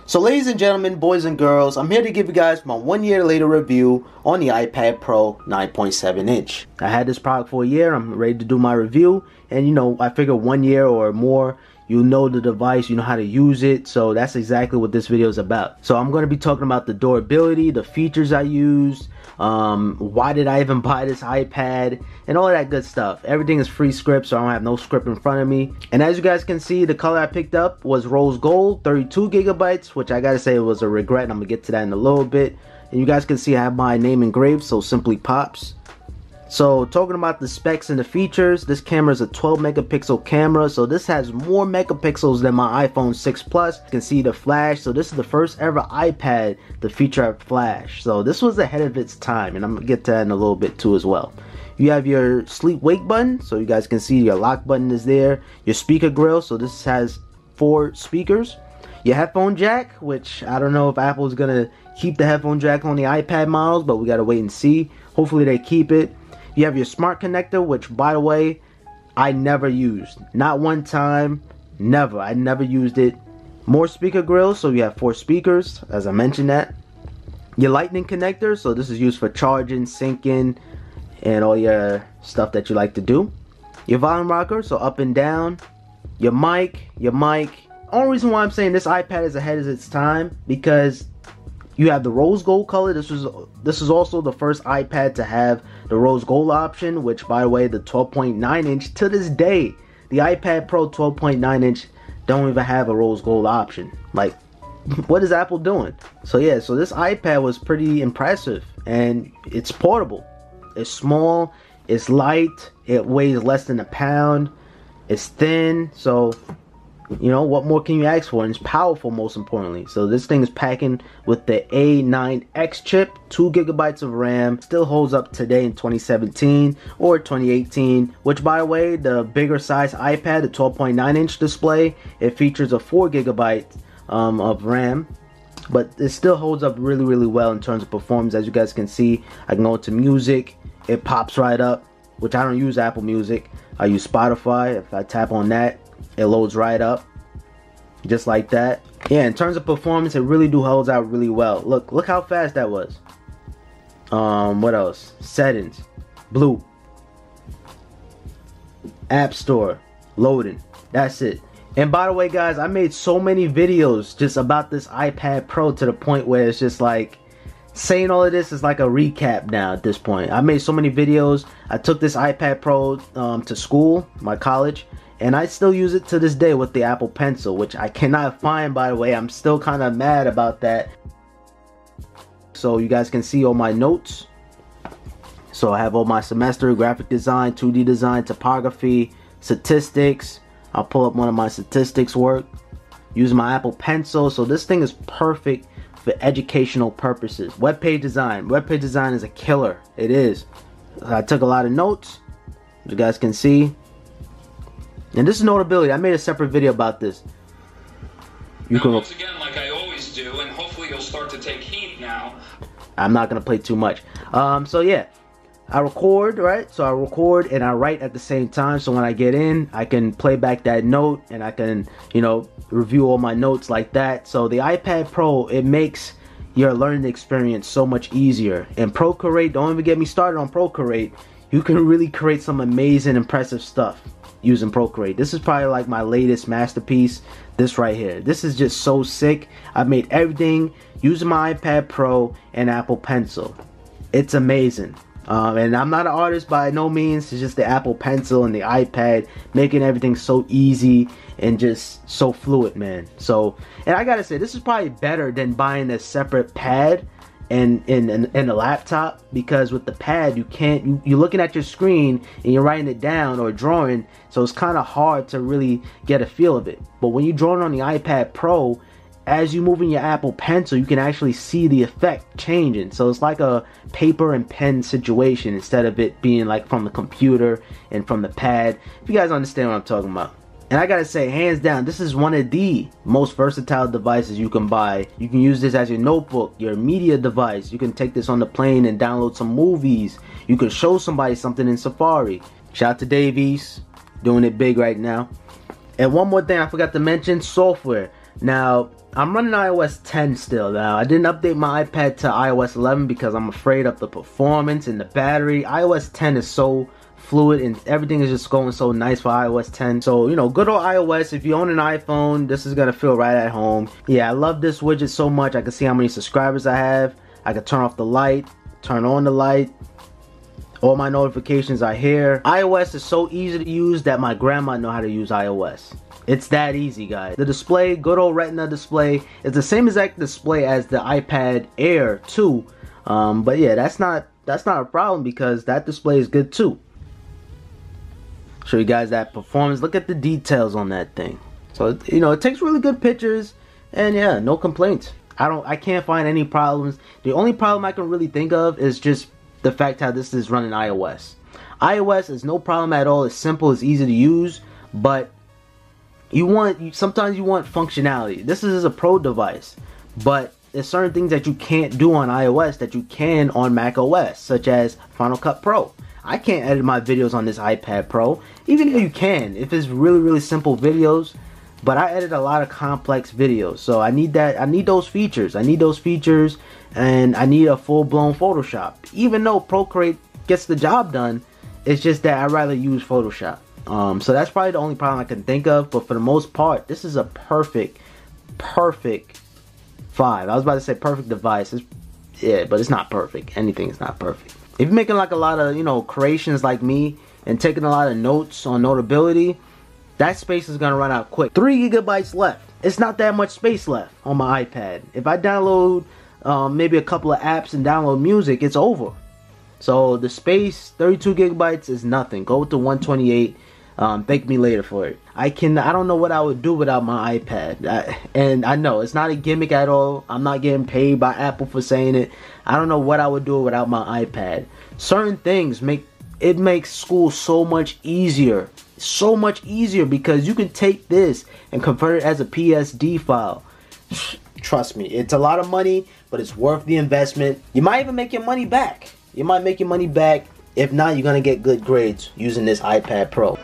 So ladies and gentlemen, boys and girls, I'm here to give you guys my 1 year later review on the iPad Pro 9.7 inch. I had this product for a year, I'm ready to do my review, and you know, I figure 1 year or more, you know the device, you know how to use it, so that's exactly what this video is about. So I'm going to be talking about the durability, the features I used, why did I even buy this iPad, and all of that good stuff. Everything is free script, so I don't have no script in front of me. And as you guys can see, the color I picked up was rose gold, 32 gigabytes, which I gotta say it was a regret, and I'm gonna get to that in a little bit. And you guys can see I have my name engraved, so SimplyPops. So talking about the specs and the features, this camera is a 12 megapixel camera, so this has more megapixels than my iPhone 6 Plus. You can see the flash, so this is the first ever iPad to feature a flash. So this was ahead of its time, and I'm gonna get to that in a little bit too as well. You have your sleep wake button, so you guys can see your lock button is there. Your speaker grill, so this has 4 speakers. Your headphone jack, which I don't know if Apple's gonna keep the headphone jack on the iPad models, but we gotta wait and see. Hopefully they keep it. You have your smart connector, which by the way, I never used. Not one time, never. I never used it. More speaker grills, so you have 4 speakers, as I mentioned that. Your lightning connector, so this is used for charging, syncing, and all your stuff that you like to do. Your volume rocker, so up and down. Your mic. Only reason why I'm saying this iPad is ahead of its time, because you have the rose gold color. This is also the first iPad to have the rose gold option, which by the way, the 12.9 inch to this day, the iPad Pro 12.9 inch don't even have a rose gold option. Like, what is Apple doing? So yeah, so this iPad was pretty impressive, and it's portable. It's small, it's light, it weighs less than a pound, it's thin, so you know, what more can you ask for? And it's powerful, most importantly. So this thing is packing with the A9X chip, 2 gigabytes of RAM. Still holds up today in 2017 or 2018. Which, by the way, the bigger size iPad, the 12.9 inch display, it features a 4 gigabyte of RAM. But it still holds up really, really well in terms of performance. As you guys can see, I can go into music. It pops right up, which I don't use Apple Music. I use Spotify. If I tap on that, it loads right up, just like that. Yeah, in terms of performance, it really holds out really well. Look how fast that was. What else? Settings, blue, App Store, loading. That's it. And by the way, guys, I made so many videos just about this iPad Pro to the point where it's just like, saying all of this is like a recap now at this point. I made so many videos. I took this iPad Pro to school, my college, and I still use it to this day with the Apple Pencil, which I cannot find, by the way. I'm still kind of mad about that. So you guys can see all my notes. So I have all my semester, graphic design, 2D design, typography, statistics. I'll pull up one of my statistics work. Use my Apple Pencil. So this thing is perfect for educational purposes. Web page design. Web page design is a killer. It is. I took a lot of notes, as you guys can see. And this is notability. I made a separate video about this. You can once again, like I always do, and hopefully you'll start to take heed now. I'm not gonna play too much. So yeah, I record, right? So I record and I write at the same time. So when I get in, I can play back that note and I can, you know, review all my notes like that. So the iPad Pro, it makes your learning experience so much easier. And Procreate, don't even get me started on Procreate. You can really create some amazing, impressive stuff using Procreate. This is probably like my latest masterpiece. This right here. This is just so sick. I've made everything using my iPad Pro and Apple Pencil. It's amazing. And I'm not an artist by no means. It's just the Apple Pencil and the iPad making everything so easy and just so fluid, man. So, and I gotta say, this is probably better than buying a separate pad and a laptop, because with the pad you can't, you're looking at your screen and you're writing it down or drawing, so it's kind of hard to really get a feel of it. But when you're drawing on the iPad Pro, as you move in your Apple Pencil, you can actually see the effect changing. So it's like a paper and pen situation instead of it being like from the computer and from the pad. If you guys understand what I'm talking about. And I gotta say, hands down, this is one of the most versatile devices you can buy. You can use this as your notebook, your media device. You can take this on the plane and download some movies. You can show somebody something in Safari. Shout out to Davies, doing it big right now. And one more thing I forgot to mention, software. Now, I'm running iOS 10 still. Now, I didn't update my iPad to iOS 11 because I'm afraid of the performance and the battery. iOS 10 is so fluid and everything is just going so nice for iOS 10. So, you know, good old iOS. If you own an iPhone, this is gonna feel right at home. Yeah, I love this widget so much. I can see how many subscribers I have. I can turn off the light, turn on the light. All my notifications are here. iOS is so easy to use that my grandma know how to use iOS. It's that easy, guys. The display, good old Retina display. It's the same exact display as the iPad Air 2. But yeah, that's not a problem because that display is good too. Show you guys that performance. Look at the details on that thing. So, you know, it takes really good pictures, and yeah, no complaints. I can't find any problems. The only problem I can really think of is just the fact how this is running iOS. iOS is no problem at all. It's simple, it's easy to use, but sometimes you want functionality. This is a pro device, but there's certain things that you can't do on iOS that you can on Mac OS, such as Final Cut Pro. I can't edit my videos on this iPad Pro, even though you can if it's really simple videos, but I edit a lot of complex videos, so I need those features. And I need a full-blown Photoshop. Even though Procreate gets the job done, it's just that I'd rather use Photoshop. So that's probably the only problem I can think of, but for the most part, this is a perfect 5. I was about to say perfect device. Yeah, but it's not perfect. Anything is not perfect. If you're making like a lot of, you know, creations like me and taking a lot of notes on Notability, that space is gonna run out quick. 3 gigabytes left. It's not that much space left on my iPad. If I download maybe a couple of apps and download music, it's over. So the space, 32 gigabytes is nothing. Go with the 128. Thank me later for it. I don't know what I would do without my iPad. And I know it's not a gimmick at all. I'm not getting paid by Apple for saying it. I don't know what I would do without my iPad. Certain things makes school so much easier. So much easier because you can take this and convert it as a PSD file. Trust me, it's a lot of money, but it's worth the investment. You might even make your money back. If not, you're gonna get good grades using this iPad Pro.